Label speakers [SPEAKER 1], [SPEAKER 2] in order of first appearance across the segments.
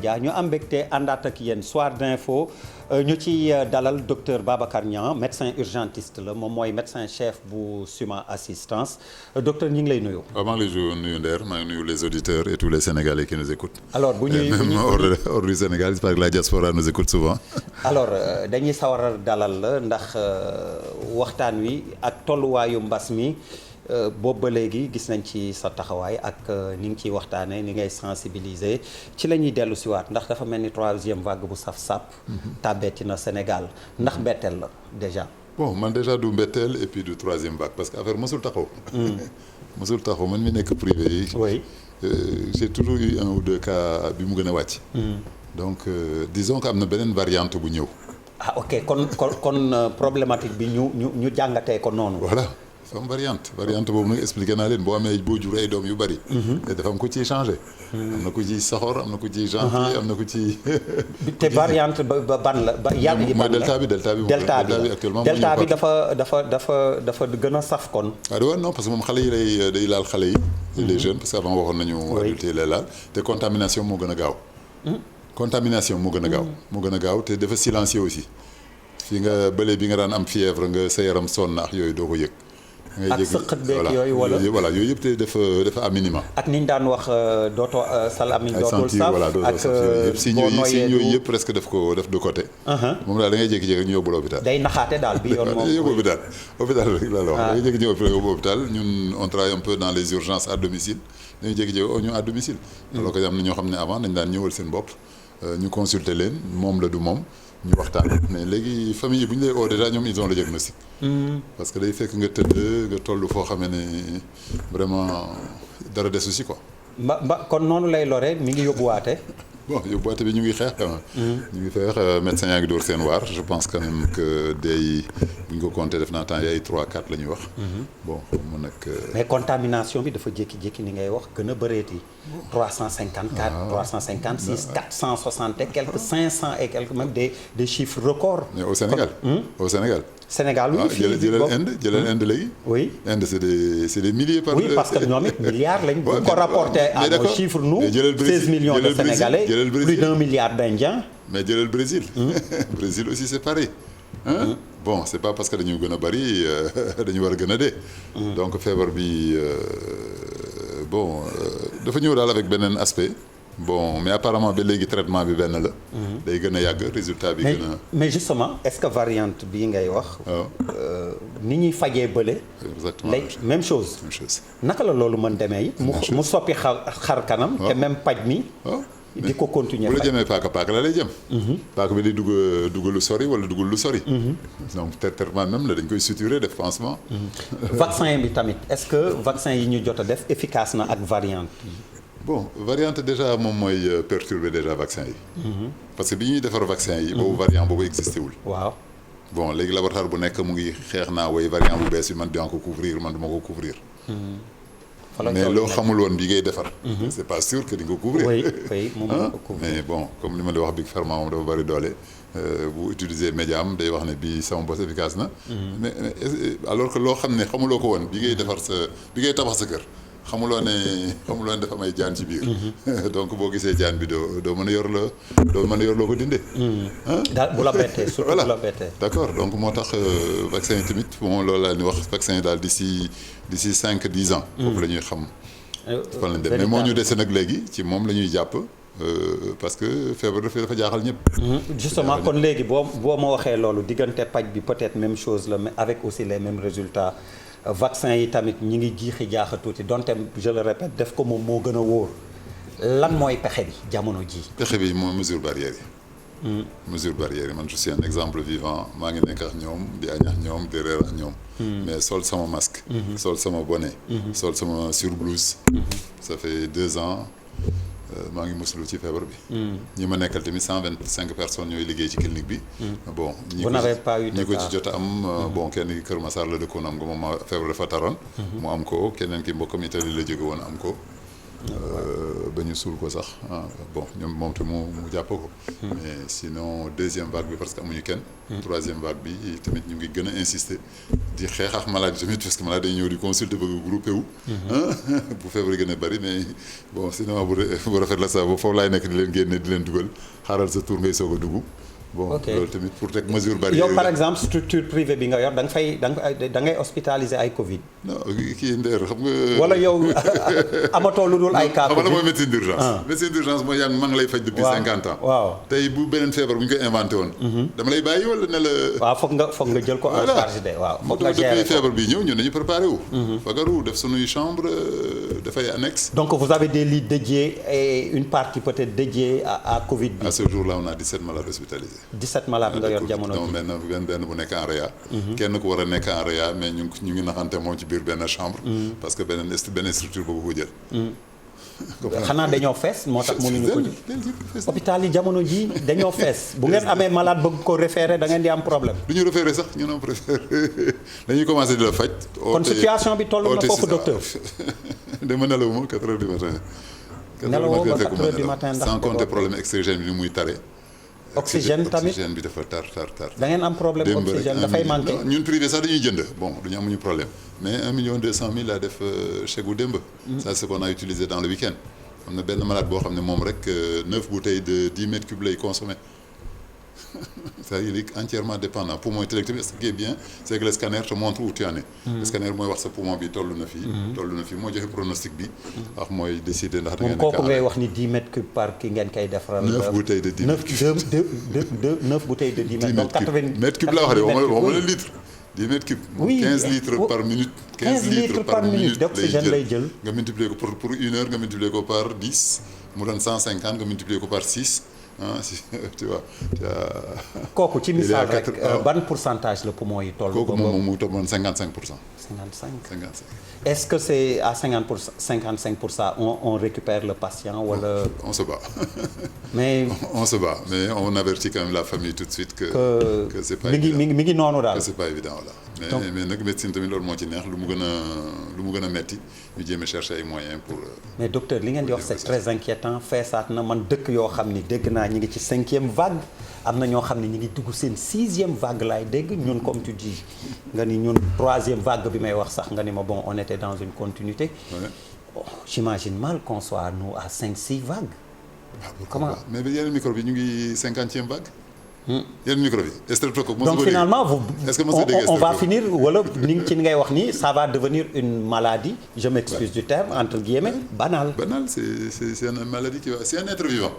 [SPEAKER 1] Dia ñu am mbégte àndaat ak yéen soir d'info ñu ci dalal docteur Babacar Niang médecin urgentiste la moom mooy médecin chef bu Suma Assistance docteur ñu ngi lay nuyu.
[SPEAKER 2] waaw maa ngi lay nuyu Nder maa ngi nuyu les auditeurs et tous les Sénégalais qui nous écoutent.
[SPEAKER 1] alors bu ñuy
[SPEAKER 2] même hors du Sénégal j'espère que la diaspora nous écoute souvent.
[SPEAKER 1] alors dañuy sawar a dalal la ndax waxtaan wi ak tolluwaayu mbas mi. boobu ba léegi gis nañ ci sa taxawaay ak ni ngi ciy waxtaanee ni ngay sensibiliser ci la ñuy dellu siwaat ndax dafa mel ni troisième vague bu saf-sap tàbbeeti na Sénégal ndax mbetteel la déjà.
[SPEAKER 2] bon man déjà du mbetteel et puis du troisième vague parce que affaire mosul taxaw. mosul taxaw man mi nekk privé yi.
[SPEAKER 1] oui
[SPEAKER 2] j'ai toujours eu un ou deux cas bi mu gën a wàcc. donc disons que am na beneen variante bu ñëw.
[SPEAKER 1] ah ok kon problématique bi ñu jàngatee ko noonu.
[SPEAKER 2] voilà. dafa am variante boobu nag expliqué naa leen boo jur ay doom yu bari. te dafa am ku ciy changé. am na ku ciy saxoor am na ku ciy gentil am na ku ciy.
[SPEAKER 1] te variante ba ban la ba yàgg ji ban la
[SPEAKER 2] mooy delta bi actuellement
[SPEAKER 1] delta bi dafa gën a saf kon.
[SPEAKER 2] waaw non parce que moom xale yi day laal xale yi. les jeunes parce que avant waxoon nañu. adulte yi lay laal te contamination moo gën a gaaw. contamination moo gën a gaaw. moo gën a gaaw te dafa silencieux aussi. fi nga bële bi nga daan am fièvre nga sa yaram sonn ak yooyu doo ko yëg.
[SPEAKER 1] ak sëqët beeg yooyu
[SPEAKER 2] voilà yooyu yëpp te dafa à minima.
[SPEAKER 1] ak ni ñu daan wax dootoo salami dootul saf ak
[SPEAKER 2] signes yooyu yëpp presque daf de côté. moom daal da ngay jékki-jékki ñu yóbbu l'hôpital.
[SPEAKER 1] day naxaate daal bi yoon moom.
[SPEAKER 2] yóbbu hôpital rek laa la wax. da ngay jékki-jékki yóbbu hôpital ñun on travaille un peu dans les urgences à domicile dañuy jékki-jékki ñu à domicile. alors que am na ñoo xam ne avant dañ daan ñëwal seen bopp ñu consulter leen moom la du moom. ñu waxtaan mais léegi famille yi bu ñu lay oo déjà ñoom ils ont le diagnostic. parce que day fekk nga tëdd nga toll foo xamee ne vraiment dara desu si quoi.
[SPEAKER 1] kon noonu lay lore mi ngi yóbbuwaate.
[SPEAKER 2] bon yóbbuwaate bi ñu ngi xeex quand même. ñu ngi xeex médecin yaa ngi dóor seen waar je pense quand même que day bu ñu ko compté def naa temps ay 3-4 la ñuy wax. bon mu nag.
[SPEAKER 1] mais contamination bi dafa jékki-jékki ni ngay wax gën a bëreeti. 354 356 460 et quelques 500 et quelques même des chiffres records.
[SPEAKER 2] mais au Sénégal. au Sénégal.
[SPEAKER 1] Sénégal oui fii
[SPEAKER 2] jëlal Inde léegi.
[SPEAKER 1] oui
[SPEAKER 2] Inde c'est des milliers par.
[SPEAKER 1] oui parce que ñoom it milliards lañ. bu ko rapporté à nos chiffres nous 16 millions de Sénégalais plus d'1 milliard d'Indiens.
[SPEAKER 2] mais jëlal Brésil. Brésil aussi c'est pareil. bon c'est pas parce que dañu gën a bari dañu war a gën a dee. donc feebar bi bon dafa ñëw daal avec beneen aspect. bon mais apparemment ba léegi traitement bi benn la. day gën a yàgg résultat bi gën a.
[SPEAKER 1] mais justement est-ce que variante bii ngay wax. ni ñuy fajee bële.
[SPEAKER 2] exactement
[SPEAKER 1] même chose.
[SPEAKER 2] même chose.
[SPEAKER 1] naka la loolu mën demee it. mu soppi xar kanam. te même paj mi. di ko continuer
[SPEAKER 2] bu la jëmee paaka la lay jëm. paaka bi day dugg lu sori wala duggul lu sori. donc traitement même la dañ koy suturer def pansement.
[SPEAKER 1] vaccin bi tamit est-ce que vaccin yi ñu jot a def efficace na ak variante yi.
[SPEAKER 2] bon variante déjà moom mooy perturber déjà vaccin yi. parce que bi ñuy defar vaccin yi. boobu variant boobu existé wul.
[SPEAKER 1] waaw.
[SPEAKER 2] bon léegi laboratoire bu nekk mu ngi xeex naa way variant bu bees bi man dinaa ko couvrir man duma ko couvrir. mais loo xamul woon bi ngay defar. c'est pas sûr que di nga ko couvrir.
[SPEAKER 1] oui moom ko couvrir
[SPEAKER 2] mais bon comme li ma la wax Big Pharma moom dafa bari doole. bu utiliser média am day wax ne bii sama bos efficace na. mais alors que loo xam ne xamuloo ko woon bi ngay defar bi ngay tabax sa kër. xamuloo ne dafa may jaan ci biir. donc boo gisee jaan bi doo mën a yor loo ko dindee.
[SPEAKER 1] daal bu la bettee surtout bu la bettee.
[SPEAKER 2] d'accord donc moo tax vaccin yi tamit bon loolu laa ni wax vaccin yi daal d'ici 5-10 ans. foofu la ñuy xam. fan lañ dem mais moo ñu dese nag léegi ci moom la ñuy jàpp. parce que feebar dafa jaaxal ñëpp.
[SPEAKER 1] justement kon léegi boo ma waxee loolu diggante paj bi peut-être même chose la mais avec aussi les mêmes résultats. vaccin yi tamit ñi ngi jiixi jaaxa tuuti donte je le répète def ko moom moo gën a wóor lan mooy pexe bi jamono ji.
[SPEAKER 2] pexe bi mooy mesure barrière yi. mesure barrière yi man je suis un exemple vivant maa ngi nekk ak ñoom di añ ak ñoom di reer ak ñoom. mais sol sama masque. sol sama bonnet. sol sama surblouse. ça fait 2 ans. maa ngi muslu ci feebar bi. ñi ma nekkal tamit 125 personnes ñooy liggéey ci clinique bi. bon ñi ko ci jot a am bon kenn ki Kër Massar la dëkkoon am nga moom feebar dafa taroon. mu am ko keneen ki mbokkam Italie la jóge woon am ko. ba ñu suul ko sax bon ñoom moom te mu jàpp ko. mais sinon deuxième vague bi parce que amuñu kenn. troisième vague bi tamit ñu ngi gën a insister di xeex ak malade tamit parce que malade dañuy ñëw di consulter bëgg groupé wu. bu feebar gën a bari mais bon sinon bu rafet la sax ba foofu laay nekk di leen génne di leen dugal xaaral sa tour ngay soog a dugg. bon loolu tamit pour teg mesure barrière
[SPEAKER 1] yow par exemple structure privée bi nga yor da nga fay da ngay hospitaliser ay Covid.
[SPEAKER 2] non kii Nder xam nga.
[SPEAKER 1] wala yow amatoo lu dul ay cas Covid.
[SPEAKER 2] xam nga mooy médecine d'urgence. médecine d'urgence mooy yaa ngi maa ngi lay faj depuis 50 ans.
[SPEAKER 1] waaw
[SPEAKER 2] tey bu beneen feebar bu ñu koy inventé woon. dama lay bàyyi wala ne la.
[SPEAKER 1] waaw foog nga jël ko en charge de waaw. foog nga gérer ko
[SPEAKER 2] feebar bi ñëw ñun dañu préparé wu. fagaru def sunuy chambre dafay annexe.
[SPEAKER 1] donc vous avez des lits dédiés et une partie peut-être dédiée à Covid bi.
[SPEAKER 2] à ce jour là on a 17 malades hospitalisés.
[SPEAKER 1] 17 malades nga yor jamono ji
[SPEAKER 2] benn bu nekk en réa. kenn ku war a nekk en réa mais ñu ngi naxante moom ci biir benn chambre. parce que benn structure boobu ko jël.
[SPEAKER 1] xanaa dañoo fees moo tax mënuñu ko jël. hôpital yi jamono ji dañoo fees bu ngeen amee malade bëgg ko référé da ngeen di am problème.
[SPEAKER 2] du ñu référé sax ñu noo préféré dañuy commencé di la faj.
[SPEAKER 1] kon situation bi toll na foofu docteur.
[SPEAKER 2] dama nelawuma 4 heures du matin.
[SPEAKER 1] nelawoo ba 4 heures du matin ndax
[SPEAKER 2] sans compter problème oxygène bi ni muy tare.
[SPEAKER 1] oxygène tamit
[SPEAKER 2] oxygène bi dafa tar.
[SPEAKER 1] da ngeen am problème oxygène dafay manqué.
[SPEAKER 2] ñun privé sax dañuy jënd bon duñu amuñu problème mais 1,2 million laa def chèque gu démb. ça c'est qu'on a utilisé dans le week-end. am na benn malade boo xam ne moom rek 9 bouteilles de 10 mètres cubes lay consommé. c'est-à-dire il est entièrement dépendant poumon yi tamit ce qui est bien c'est que le scanner te montre où tu en es. le scanner mooy wax sa poumon bi toll na fii moo joxe pronostic bi. wax mooy décider ndax da ngeen
[SPEAKER 1] moom kooku ngay wax ni 10 mètres cubes par ki ngeen koy defaral.
[SPEAKER 2] 9 bouteilles de 10 mètres cubes
[SPEAKER 1] 9 bouteilles de 10 mètres. donc 80
[SPEAKER 2] mètres cubes laa wax de waxuma la litre. 10 mètres cubes.
[SPEAKER 1] oui
[SPEAKER 2] 15 litres par minute. 15 litres par minute
[SPEAKER 1] d'oxygène lay jël.
[SPEAKER 2] nga multiplier ko pour une heure nga multiplier ko par 10 mu doon 150 nga multiplier ko par 6 tu vois.
[SPEAKER 1] kooku ci misaal rek ban pourcentage la poumon yi toll.
[SPEAKER 2] kooku moom mu tolloon 55%.
[SPEAKER 1] 55.
[SPEAKER 2] 55.
[SPEAKER 1] est-ce que c'est à 55% on récupère le patient wala.
[SPEAKER 2] on se bat.
[SPEAKER 1] mais
[SPEAKER 2] on se bat mais on avertit quand même la famille tout de suite que c'est pas
[SPEAKER 1] évident mi ngi noonu daal.
[SPEAKER 2] que c'est pas évident voilà. mais nag médecine tamit loolu moo ci neex lu mu gën a metti ñu jéem a chercher ay moyens pour.
[SPEAKER 1] mais docteur li ngeen di wax c'est très inquiétant feesaat na man dëkk yoo xam ni dégg naa ñi ngi ci 5e vague am na ñoo xam ne ñi ngi dugg seen 6e vague laay dégg ñun comme tu dis nga ni ñun 3e vague bi may wax sax nga ni ma bon on était dans une continuité. Oh, j'imagine mal qu'on soit nous à 5-6 vagues.
[SPEAKER 2] comment mais yeneen micro bi ñu ngi 50e vague. yeneen micro bi streptocoque.
[SPEAKER 1] donc finalement on va finir wala ni ngay wax ni ça va devenir une maladie je m'excuse du terme entre guillemets banale.
[SPEAKER 2] banale c'est une maladie qui va c'est un être vivant.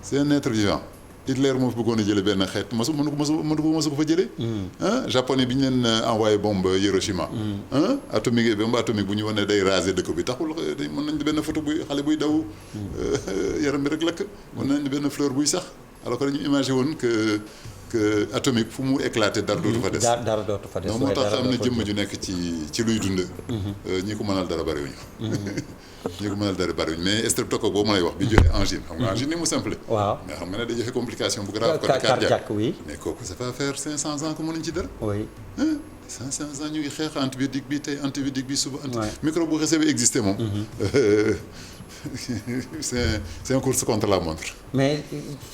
[SPEAKER 2] c'est un être vivant. Hitler moo fi bëggoon a jëlee benn xeet mësu ko fa jëlee. japonais bi ñu leen envoyé bombe Hiroshima. atomique bu ñu wane day raser dëkk bi taxul mën nañ di benn photo buy xale buy daw. yaram bi rek lakk. mën nañ di benn fleur buy sax alors que dañu imaginer woon que atomique fu mu éclaté dara dootu fa des.
[SPEAKER 1] dara dootu fa des
[SPEAKER 2] donc moo tax am na jëmm ju nekk ci luy dund. ñi ko mënal dara bariwuñu. ñi ko mënal dara bariwuñu mais streptocoque boobu ma lay wax bi joxe angine. xam nga angine ni mu simple.
[SPEAKER 1] waaw
[SPEAKER 2] mais xam nga ne day joxe complication bu grave. côté
[SPEAKER 1] cardiaque oui.
[SPEAKER 2] mais kooku ça va faire 500 ans que mënuñ ci dara.
[SPEAKER 1] oui.
[SPEAKER 2] 500 ans ñu ngi xeex antibiotique bi tey antibiotique bi suba. microbe bu xasee ba existé moom. c'est une course contre la montre.
[SPEAKER 1] mais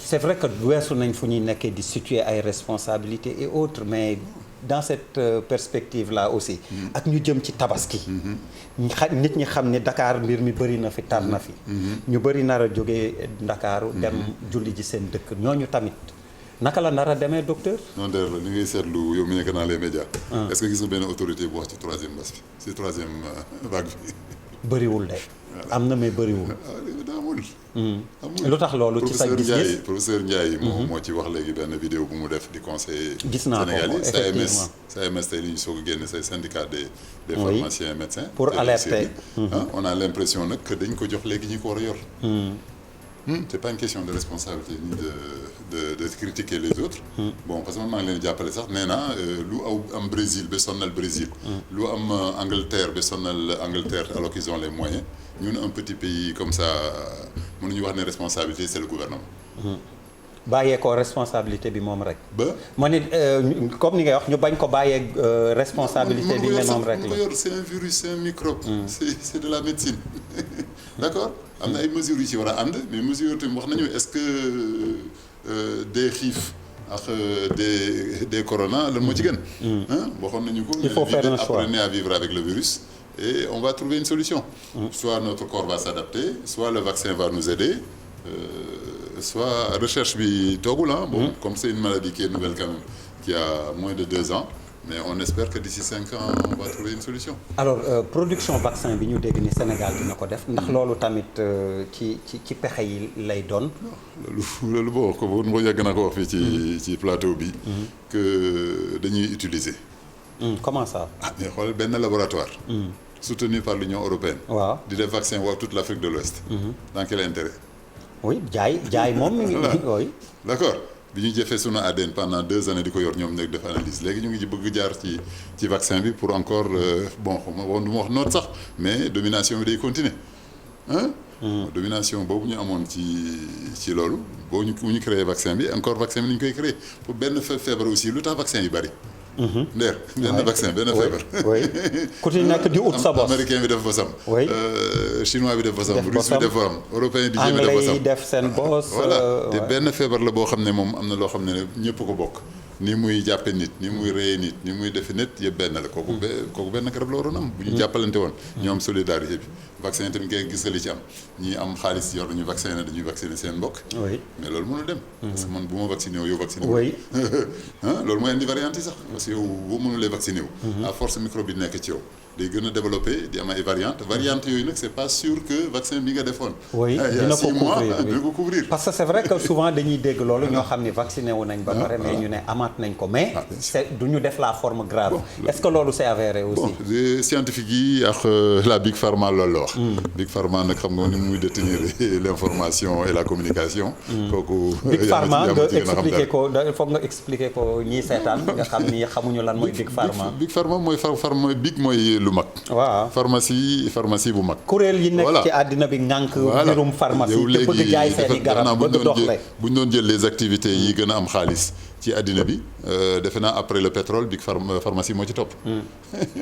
[SPEAKER 1] c'est vrai que weesu nañ fu ñuy nekkee di situer ay responsabilités et autres mais dans cette perspective là aussi. ak ñu jëm ci tabaski. nit ñi xam ne Dakar mbir mi bëri na fi tar na fi. ñu bëri nar a jógee Ndakaaru dem julli ji seen dëkk ñooñu tamit. naka la nar a demee docteur.
[SPEAKER 2] non d'ailleurs li ngay seetlu yow mi nekk dans les médias. est-ce que gis nga benn autorité bu wax ci 3e mbas bi ci 3e vague bi.
[SPEAKER 1] bëriwul de. am na mais bëriwul.
[SPEAKER 2] amul.
[SPEAKER 1] lu tax loolu ci sa gis-gis
[SPEAKER 2] professeur Ndiaye moo ci wax léegi benn vidéo bu mu def di conseiller.
[SPEAKER 1] gis naa ko effectivement
[SPEAKER 2] SAMS tey li ñu soog a génne say syndicat des pharmaciens et médecins.
[SPEAKER 1] pour alerter.
[SPEAKER 2] on a l'impression nag que dañ ko jox léegi ñi ko war a yor. c'est pas une question de responsabilité ni de critiquer les autres. bon parce que man maa ngi leen di jàppale sax nee naa lu am Brésil ba sonnal Brésil. lu am Angleterre ba sonnal Angleterre alors qu'ils ont les moyens ñun un petit pays comme ça mënuñu wax ne responsabilité c'est le gouvernement.
[SPEAKER 1] bàyyee ko responsabilité bi moom rek.
[SPEAKER 2] ba
[SPEAKER 1] ma ne comme ni ngay wax ñu bañ ko bàyyee responsabilité bi ne moom rek la.
[SPEAKER 2] c'est un virus, c'est un microbe. C'est de la médecine. D'accord am na ay mesures yu ci war a ànd mais mesures yooyu tamit wax nañu est-ce que des xiif ak des corona lan moo ci gën. waxoon nañu ko.
[SPEAKER 1] il faut faire un choix
[SPEAKER 2] apprenez à vivre avec le virus. Et on va trouver une solution. Soit notre corps va s'adapter, soit le vaccin va nous aider, soit recherche bi toogul bon comme c'est une maladie qui est nouvelle quand même, qui a moins de 2 ans, mais on espère que d'ici 5 ans on va trouver une solution.
[SPEAKER 1] Alors production vaccin bi ñu dégg ni Sénégal dina ko def ndax loolu tamit ci pexe yi lay doon.
[SPEAKER 2] loolu boo ko boo yàgg na ko wax fii ci plateau bi. que dañuy utiliser.
[SPEAKER 1] Comment ça.
[SPEAKER 2] mais xool benn laboratoire. soutenu par l'Union européenne.
[SPEAKER 1] waaw
[SPEAKER 2] di def vaccin waa toute l'Afrique de l'Ouest. Dans quel intérêt.
[SPEAKER 1] oui jaay moom mi ngi. oui
[SPEAKER 2] d'accord bi ñu jëfee sunu ADN pendant 2 années di ko yor ñoom nag def analyse léegi ñu ngi ci bëgg jaar ci vaccin bi pour encore bon du ma wax noot sax mais domination bi day continuer domination boobu ñu amoon ci loolu bu ñu créé vaccin bi encore vaccin bi ni ñu koy créé pour benn feebar aussi lu tax vaccin yi bari. ndeer benn vaccin benn feebar.
[SPEAKER 1] oui ku ci nekk di ut sa bopp.
[SPEAKER 2] américain bi def bosam.
[SPEAKER 1] oui
[SPEAKER 2] chinois bi def bosam. russe bi def bosam. européen di jéem a def bosam.
[SPEAKER 1] anglais yi def seen bos.
[SPEAKER 2] voilà te benn feebar la boo xam ne moom am na loo xam ne ñëpp ko bokk. ni muy jàppe nit ni muy reye nit ni muy defe nit yëpp benn la kooku benn garab la waroon am. bu ñu jàppalante woon. ñu am solidarité bi. vaccin tamit ngay gis nga li ci am ñi am xaalis yor nañu vacciner dañuy vacciner seen mbokk.
[SPEAKER 1] oui
[SPEAKER 2] mais loolu mënul dem. parce que man bu ma vacciné wu yow vacciné wu.
[SPEAKER 1] oui
[SPEAKER 2] loolu mooy indi variante yi sax parce que yow boo mënulee vacciné wu. à force microbe bi nekk ci yow. day gën a développé di am ay variante yooyu nag c'est pas sûr que vaccin bi nga defoon.
[SPEAKER 1] oui dina
[SPEAKER 2] ko couvrir
[SPEAKER 1] parce que c'est vrai que souvent dañuy dégg loolu ñoo xam ne vacciné wu nañ ba pare mais ñu ne amaat nañ ko mais c'est du ñu def la forme grave. est-ce que loolu c'est avéré aussi.
[SPEAKER 2] bon scientifique yi ak la Big Pharma loolu la wax. Big Pharma nag xam nga ni muy détenir l'information et la communication. kooku
[SPEAKER 1] Big Pharma nga expliquer ko foog nga expliquer ko ñii seetaan nga xam ni xamuñu lan mooy Big Pharma.
[SPEAKER 2] Big Pharma mooy big mooy lu mag.
[SPEAKER 1] waaw
[SPEAKER 2] pharmacie bu mag.
[SPEAKER 1] kuréel yi nekk ci àddina bi ngànk mbirum pharmacie te bëgg jaay seeni garab bëgg doxle.
[SPEAKER 2] bu ñu doon jël les activités yi gën a am xaalis ci àddina bi defe naa après le pétrole Big pharmacie moo ci topp.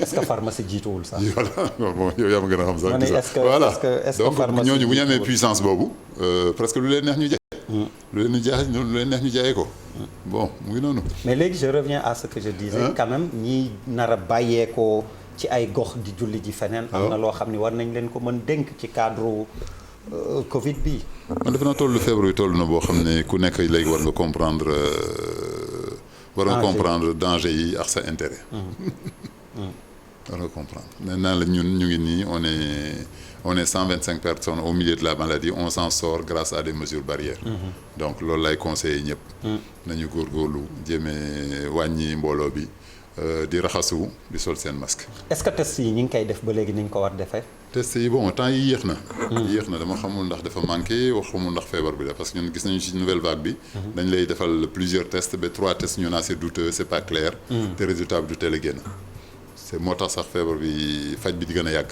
[SPEAKER 1] est-ce que pharmacie jiituwul sax.
[SPEAKER 2] voilà bon yow yaa ma gën a xam sax.
[SPEAKER 1] est-ce que
[SPEAKER 2] voilà
[SPEAKER 1] est-ce que
[SPEAKER 2] donc
[SPEAKER 1] pharmacie
[SPEAKER 2] ñooñu bu ñu amee puissance boobu presque lu leen neex ñu jaay. lu leen neex ñu jaayee ko. bon mu ngi noonu.
[SPEAKER 1] mais léegi je reviens à ce que je disais. quand même ñi nar a bàyyeekoo ci ay gox di julli ji feneen. am na loo xam ni war nañ leen ko mën dénk ci cadre Covid bi.
[SPEAKER 2] man defe naa tollu feebar bi toll na boo xam ne ku nekk léegi war nga comprendre. danger yi ak sa intérêt. war nga comprendre maintenant la ñun ñu ngi nii on est 125 personnes au milieu de la maladie on s'en sort grâce à des mesures barrières. donc loolu lay conseiller ñëpp. nañu góorgóorlu jéemee wàññi mbooloo bi. di raxasu di sol seen masque.
[SPEAKER 1] est-ce que test yi ñu ngi koy def ba léegi ni ñu ko war defee.
[SPEAKER 2] test yi bon temps yi yéex na. yéex na dama xamul ndax dafa manqué wax xamul ndax feebar bi la parce que ñun gis nañu ci nouvelle vague bi. dañ lay defal plusieurs tests ba 3 tests ñu naan c'est douteux c'est pas clair. te résultat bi du teel a génn. c'est moo tax sax feebar bi faj bi di gën a yàgg.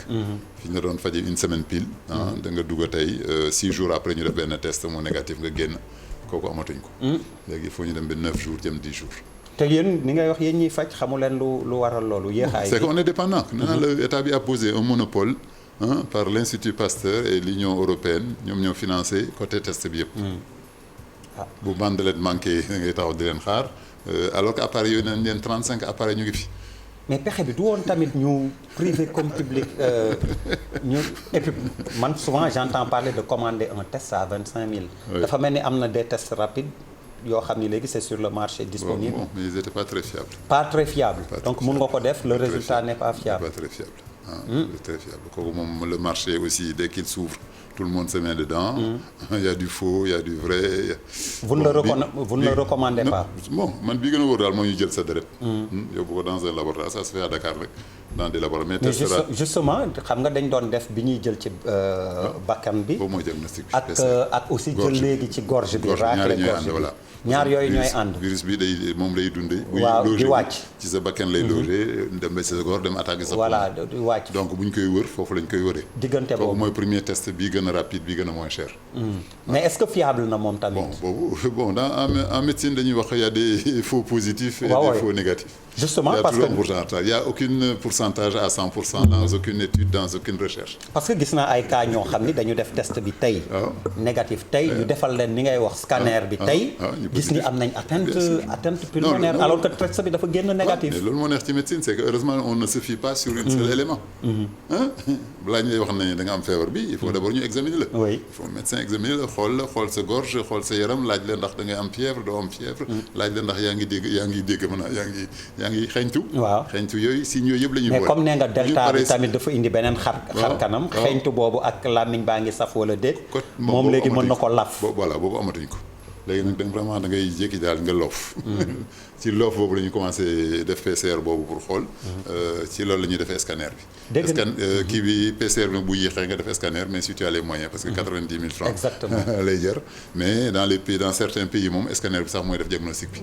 [SPEAKER 2] fi ñu la doon fajee une semaine pile. da nga dugg tey 6 jours après ñu def benn test mu négatif nga génn kooku amatuñ ko. léegi il faut ñu dem ba 9 jours jëm 10 jours.
[SPEAKER 1] te yéen ni ngay wax yéen ñiy faj xamu leen lu waral loolu yéexaay.
[SPEAKER 2] c'est qu'on est dépendant. nee naa la état bi a posé un monopole par l'Institut Pasteur et l'Union européenne ñoom ñoo financé côté test bi yëpp. bu bandelet manqué da ngay taxaw di leen xaar alors que appareils yooyu nañ leen 35 appareils ñu ngi fi.
[SPEAKER 1] mais pexe bi du woon tamit ñu privé comme public ñu et puis man souvent j'entends parler de commander un test à 25 000. dafa mel ni am na des tests rapides. yoo xam ni léegi c'est sur le marché disponible.
[SPEAKER 2] Bon, mais ils étaient pas très fiables.
[SPEAKER 1] Pas très fiable. Donc mun nga ko def le résultat n'est pas fiable.
[SPEAKER 2] Pas très fiable. Très fiable. Kooku moom le marché aussi dès qu'il s'ouvre tout le monde se met dedans. Il y a du faux, il y a du vrai.
[SPEAKER 1] Vous ne le recommandez pas.
[SPEAKER 2] Bon man bi gën a wóor daal moo ñu jël sa deret. yóbbu ko dans un laboratoire ça se fait à Dakar rek dans des laboratoires.
[SPEAKER 1] mais justement xam nga dañ doon def bi ñuy jël ci bakkan bi.
[SPEAKER 2] boobu mooy diagnostic bi.
[SPEAKER 1] ak aussi jël léegi ci gorge bi. raakle gorge bi ñaar yooyu ñooy ànd.
[SPEAKER 2] virus bi day moom lay dundee.
[SPEAKER 1] waaw di wàcc
[SPEAKER 2] ci sa bakkan lay logé dem ba ci sa gorge dem attaqué sa.
[SPEAKER 1] voilà di wàcc.
[SPEAKER 2] donc bu ñu koy wër foofu lañ koy wëree.
[SPEAKER 1] diggante boobu
[SPEAKER 2] mooy premier test bi gën gën a rapide bi gën a moins cher.
[SPEAKER 1] mais est-ce que fiable na moom tamit.
[SPEAKER 2] En médecine dañuy wax y a des faux positifs et des faux négatifs.
[SPEAKER 1] Justement parce que
[SPEAKER 2] il y a aucun pourcentage à 100% dans aucune étude, dans aucune recherche.
[SPEAKER 1] parce que gis naa ay cas ñoo xam ni dañu def test bi tey. négatif tey ñu defal leen ni ngay wax scanner bi tey. gis ni am nañ atteinte pulmonaire alors que test bi dafa génn négatif.
[SPEAKER 2] mais loolu moo neex ci médecine c'est que heureusement on ne se fie pas sur un seul élément. balaa ñu lay wax ne da nga am feebar bi il faut d'abord ñu examiner la.
[SPEAKER 1] oui
[SPEAKER 2] il faut médecin examiner la xool sa gorge xool sa yaram laaj la ndax da ngay am fièvre doo am fièvre. laaj la ndax yaa ngi dégg yaa ngi xeeñtu.
[SPEAKER 1] waaw
[SPEAKER 2] xeeñtu yooyu signes yooyu yëpp la ñuy boole.
[SPEAKER 1] mais comme nee nga delta bi tamit dafa indi beneen xar kanam. xeeñtu boobu ak làmmiñ baa ngi saf wala déet. moom léegi mën na ko laf.
[SPEAKER 2] voilà boobu amatuñ ko. léegi nag vraiment da ngay jékki daal nga loof. ci loof boobu la ñu commencé def PCR boobu pour xool. ci loolu la ñuy defee scanner bi.
[SPEAKER 1] dégg nga
[SPEAKER 2] kii bi PCR bi bu yéexee nga def scanner mais si tu as les moyens parce que 90 000 francs.
[SPEAKER 1] exactement
[SPEAKER 2] lay jar mais dans certains pays moom scanner bi sax mooy def diagnostic bi.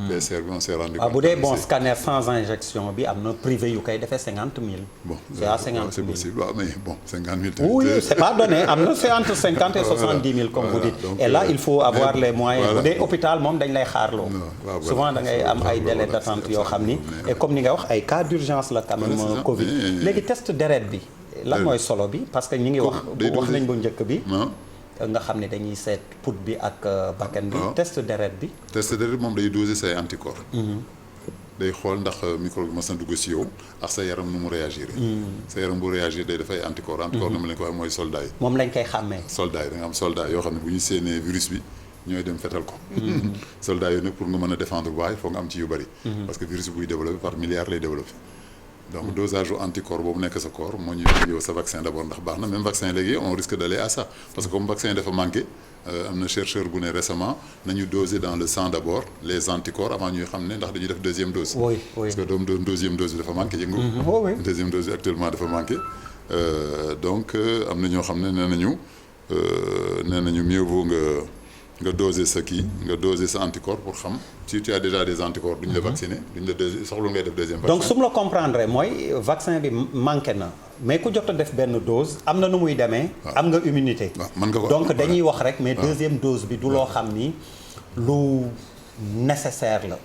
[SPEAKER 2] PCR bi on s'est rendu compte.
[SPEAKER 1] bu dee scanner sans injection bi am na privé yu koy defee 50 000.
[SPEAKER 2] bon
[SPEAKER 1] c'est à 50 000
[SPEAKER 2] c'est possible waaw mais 50 000.
[SPEAKER 1] oui c'est pas donné am na c'est entre 50 et 70 000 comme vous dites. et là il faut avoir les moyens. bu dee hôpital moom dañ lay xaarloo. souvent da ngay am ay délais d'attente yoo xam ni et comme ni nga wax ay cas d'urgence la quand même Covid. léegi test deret bi lan mooy solo bi parce que ñi ngi wax nañ bu njëkk bi. nga xam ne dañuy seet put bi ak bakkan bi. test deret bi.
[SPEAKER 2] test deret moom day doser say anticorps. day xool ndax microbe bi mas na dugg si yow ak sa yaram nu mu réagir. sa yaram bu réagir day dafay anticorps. anticorps na ma leen ko waxee mooy soldats yi.
[SPEAKER 1] moom lañ koy xàmmee.
[SPEAKER 2] soldats yi da nga am soldats yoo xam ne bu ñu séenee virus bi ñooy dem fetal ko. soldats yooyu nag pour nga mën a défendre bu baax il faut nga am ci yu bari. parce que virus buy développé par milliards lay développé. donc dosage anticorps boobu nekk sa corps moo ñuy yow sa vaccin d'abord ndax baax na même vaccin léegi on risque d'aller à ça parce que comme vaccin dafa manqué am na chercheur bu ne récemment nañu doser dans le sang d'abord les anticorps avant ñuy xam ne ndax dañuy def deuxième dose.
[SPEAKER 1] oui
[SPEAKER 2] parce que deuxième dose bi dafa manqué yëngu. deuxième dose bi actuellement dafa manqué donc am na ñoo xam ne nee nañu mieux vaut nga doser sa nga doser sa anticorps pour xam si tu as déjà des anticorps duñ la vacciner duñ la soxla ngay def deuxième vaccin.
[SPEAKER 1] donc su ma la comprendre mooy vaccin bi manqué na mais ku jot a def benn dose am na nu muy demee. am nga immunité.
[SPEAKER 2] mën nga ko
[SPEAKER 1] donc dañuy wax rek mais deuxième dose bi du loo xam ni lu nécessaire la.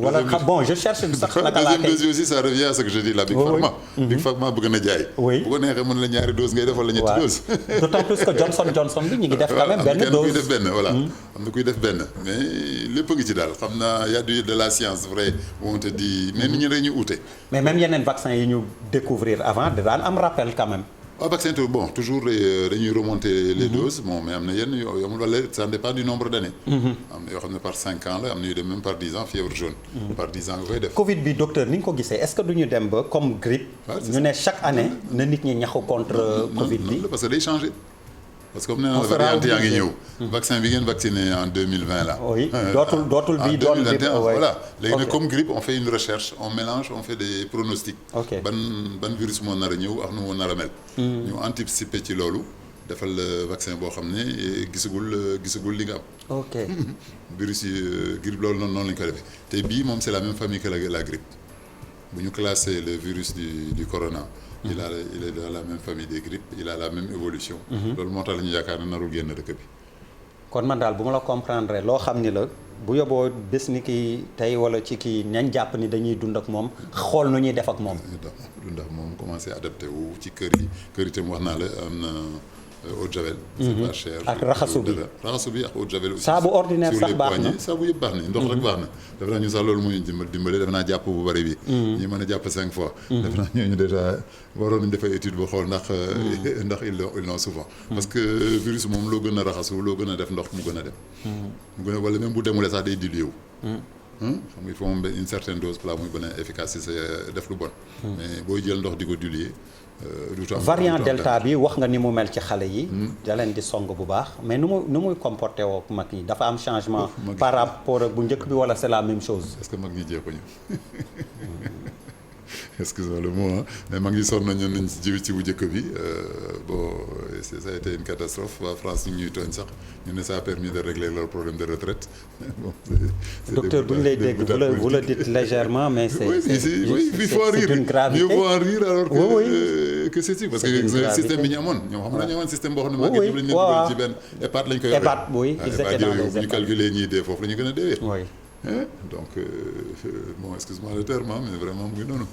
[SPEAKER 1] wala bon je cherche sax naka laa
[SPEAKER 2] deuxième dose aussi ça revient à ce que je dis la Big Pharma. Big Pharma bëgg na jaay.
[SPEAKER 1] oui
[SPEAKER 2] bu ko neexee mën la ñaari dose ngay def wala ñetti dose.
[SPEAKER 1] d'autant plus que Johnson bi ñu ngi def quand même benn dose.
[SPEAKER 2] kuy def benn voilà. am na kuy def benn mais lépp a ngi ci daal xam naa y a de la science vrai on te dit mais nit ñi dañuy ute.
[SPEAKER 1] mais même yeneen vaccin yi ñu découvrir avant daan am rappel quand même.
[SPEAKER 2] vaccin toujours dañuy remonter les doses mais am na yenn yoo amul wala ça dépend du nombre d'années. am na yoo xam ne par 5 ans la am na yu dem même par 10 ans fièvre jaune. par 10 ans nga koy def.
[SPEAKER 1] Covid bi docteur ni nga ko gisee est-ce que duñu dem ba comme grippe. ñu ne chaque année na nit ñi ñaxu contre Covid bi.
[SPEAKER 2] parce que day changer. parce que comme nee na variante yaa ngi ñëw. vaccin bi ngeen vacciné en 2020 là.
[SPEAKER 1] oui dootul bi doon grippe
[SPEAKER 2] voilà léegi nag comme grippe on fait une recherche on mélange on fait des pronostics.
[SPEAKER 1] ok
[SPEAKER 2] ban virus moo nar a ñëw ak nu mu nar a mel. ñu anticiper ci loolu defal vaccin boo xam ne gisagul li nga am.
[SPEAKER 1] ok
[SPEAKER 2] virus yi grippe loolu noonu lañu koy defee te bii moom c'est la même famille que la grippe bu ñu classé le virus du corona. il est dans la même famille des grippes il a la même évolution. loolu moo tax la ñu yaakaar ne narul génn dëkk bi. kon
[SPEAKER 1] man daal bu ma la comprendre loo xam ni la bu yóbboo bés ni ki tey wala ci kii nañ jàpp ni dañuy dund ak moom xool nu ñuy def ak moom.
[SPEAKER 2] dund ak moom commencé adapté wu ci kër yi itam wax naa la am na eau de javel. c'est pas cher
[SPEAKER 1] ak raxasu bi
[SPEAKER 2] ak eau de javel aussi.
[SPEAKER 1] saabu ordinaire sax baax na
[SPEAKER 2] saabu yëpp baax na ndox rek baax na. defe naa ñu sax loolu muy dimbale defe naa jàpp bu bari bi. ñi mën a jàpp 5 fois. defe naa ñooñu déjà waroon nañu defay étude ba xool ndax ils l'ont souvent. parce que virus moom loo gën a raxasu loo gën a def ndox mu gën a dem. mu gën a wala même bu demulee sax day dilué wu. xam nga il faut moom une certaine dose pour muy gën a efficace si sa def lu bon. mais booy jël ndox di ko dilué.
[SPEAKER 1] variant delta bi wax nga ni mu mel ci xale yi. da leen di song bu baax mais nu muy comporté woo mag yi dafa am changement. par rapport ak bu njëkk bi wala c'est la même chose.
[SPEAKER 2] est-ce que mag ñi jeexuñu. excuse-moi le mot mais mag ñi sonn nañ ci bu njëkk bi bon ça a été une catastrophe waa France ñu ñuy tooñ sax ñu ne ça a permis de régler leur problème de retraite bon
[SPEAKER 1] docteur bu ñu lay dégg vous le dites légèrement mais c'est
[SPEAKER 2] il faut en rire mieux vaut en rire alors que c'est parce que système bi ñu amoon ñoom xam nañu amoon système boo xam ne màgget yëpp lañ leen dugal ci benn EHPAD lañ koy
[SPEAKER 1] EHPAD oui ils étaient dans les EHPAD
[SPEAKER 2] bu ñu calculer ñiy dee foofu la ñu gën a deewee donc bon excuse-moi le terme mais vraiment mu ngi noonu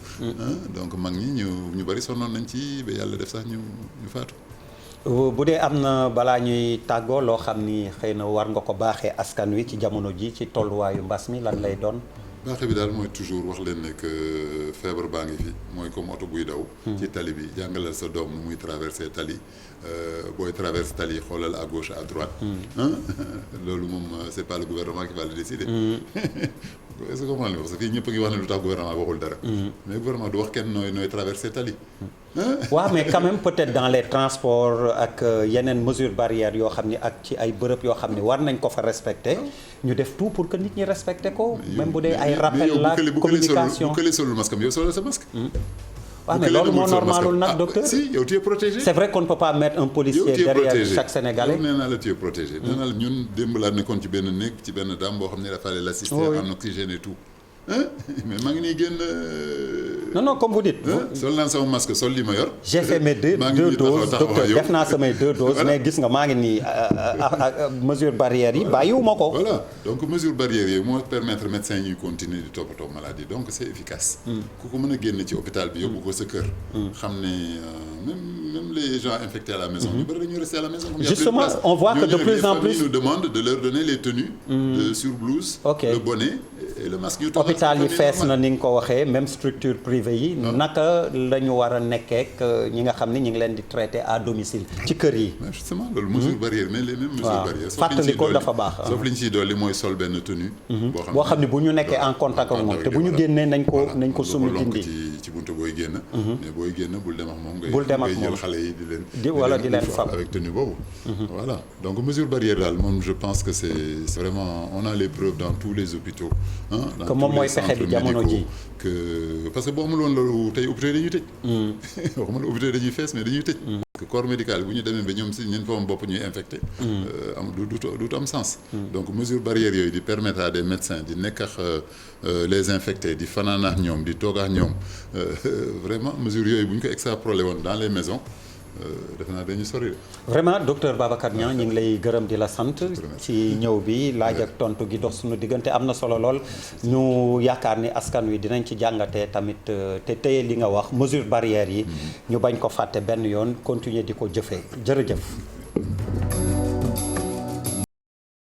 [SPEAKER 2] donc mag ñi ñu bari sonnoon nañ ci ba yàlla def sax ñu faatu.
[SPEAKER 1] bu dee am na balaa ñuy tàggoo loo xam ni xëy na war nga ko baaxee askan wi ci jamono ji ci tolluwaayu mbas mi lan lay doon.
[SPEAKER 2] baaxe bi daal mooy toujours wax leen ne que feebar baa ngi fi mooy comme oto buy daw. ci tali bi jàngalal sa doom nu muy traverser tali booy traverser tali xoolal à gauche à droite. loolu moom c'est pas le gouvernement qui va le décider. est-ce que comprendre parce que fii ñëpp a ngi wax ne lu tax gouvernement waxul dara. mais gouvernement du wax kenn nooy traverser tali.
[SPEAKER 1] waaw mais quand même peut-être dans les transports ak yeneen mesures barrières yoo xam ni ak ci ay bërëb yoo xam ni war nañ ko fa respecter ñu def tout pour que nit ñi respecter ko. même bu dee ay rappel la communication
[SPEAKER 2] bu këlee solul masque am yow solal sa masque.
[SPEAKER 1] waaw mais loolu moo normalul nag docteur.
[SPEAKER 2] si yow tu es protégé.
[SPEAKER 1] c'est vrai qu'on ne peut pas mettre un policier derrière chaque Sénégalais.
[SPEAKER 2] yow nee naa la tu es protégé. nee naa la ñun démb laa nekkoon ci benn néeg ci benn dame boo xam ne dafa l'assister en oxygène et tout. mais maa ngi nii génn.
[SPEAKER 1] non comme vous dites.
[SPEAKER 2] sol naa sama masque sol li ma yor.
[SPEAKER 1] j'ai fait mes deux doses docteur def naa samay 2 doses. mais gis nga maa ngi nii mesure barrière yi bàyyiwuma ko.
[SPEAKER 2] voilà donc mesure barrière yi moo permettre médecins yi continuer di toppatoo maladie donc c'est efficace. ku ko mën a génne ci hôpital bi yóbbu ko sa kër. xam ne même les gens infectés à la maison. ñu bëri dañuy rester à la maison.
[SPEAKER 1] justement on voit que de plus en plus
[SPEAKER 2] les familles nous demandent de leur donner les tenues. de surblouse. le bonnet et le masque.
[SPEAKER 1] hôpital yi fees na ni nga ko waxee même structure privée yi. naka la ñu war a nekkee ñi nga xam ni ñu ngi leen di traiter à domicile. ci kër yi.
[SPEAKER 2] justement loolu mesure barrière mais les mêmes mesures barrières.
[SPEAKER 1] fàttali ko dafa baax.
[SPEAKER 2] sauf li ñu ciy dolli mooy sol benn tenue.
[SPEAKER 1] boo xam ne bu ñu nekkee en contact ak moom te bu ñu génnee nañ ko summi dindi.
[SPEAKER 2] ci buntu booy génn. mais booy génn bul dem ak moom.
[SPEAKER 1] bul dem ak moom
[SPEAKER 2] ngay jël xale yi
[SPEAKER 1] di leen fab
[SPEAKER 2] avec tenue boobu. voilà donc mesure barrière daal moom je pense que c'est vraiment on a les preuves dans tous les hôpitaux.
[SPEAKER 1] que moom mooy fexe bi jamono ji
[SPEAKER 2] que parce que boo amul woon loolu tey hôpitaux dañuy tëj. waxuma la hôpitaux dañuy fees mais dañuy tëj. que corps médical bu ñu demee ba ñoom si ñeen fa am bopp ñuy infecté. du am sens. donc mesure barrière yooyu di permettre à des médecins di nekk ak les infectés di fanaan ak ñoom di toog ak ñoom vraiment mesure yooyu bu ñu ko extrapolé woon dans les maisons. defe naa dañuy sori.
[SPEAKER 1] vraiment docteur Babacar Niang ñu ngi lay gërëm di la sant ci ñëw bi laaj ak tontu gi dox suñu diggante am na solo lool ñu yaakaar ni askan wi dinañ ci jàngatee tamit te téye li nga wax mesure barrière yi ñu bañ ko fàtte benn yoon continuer di ko jëfee jërëjëf.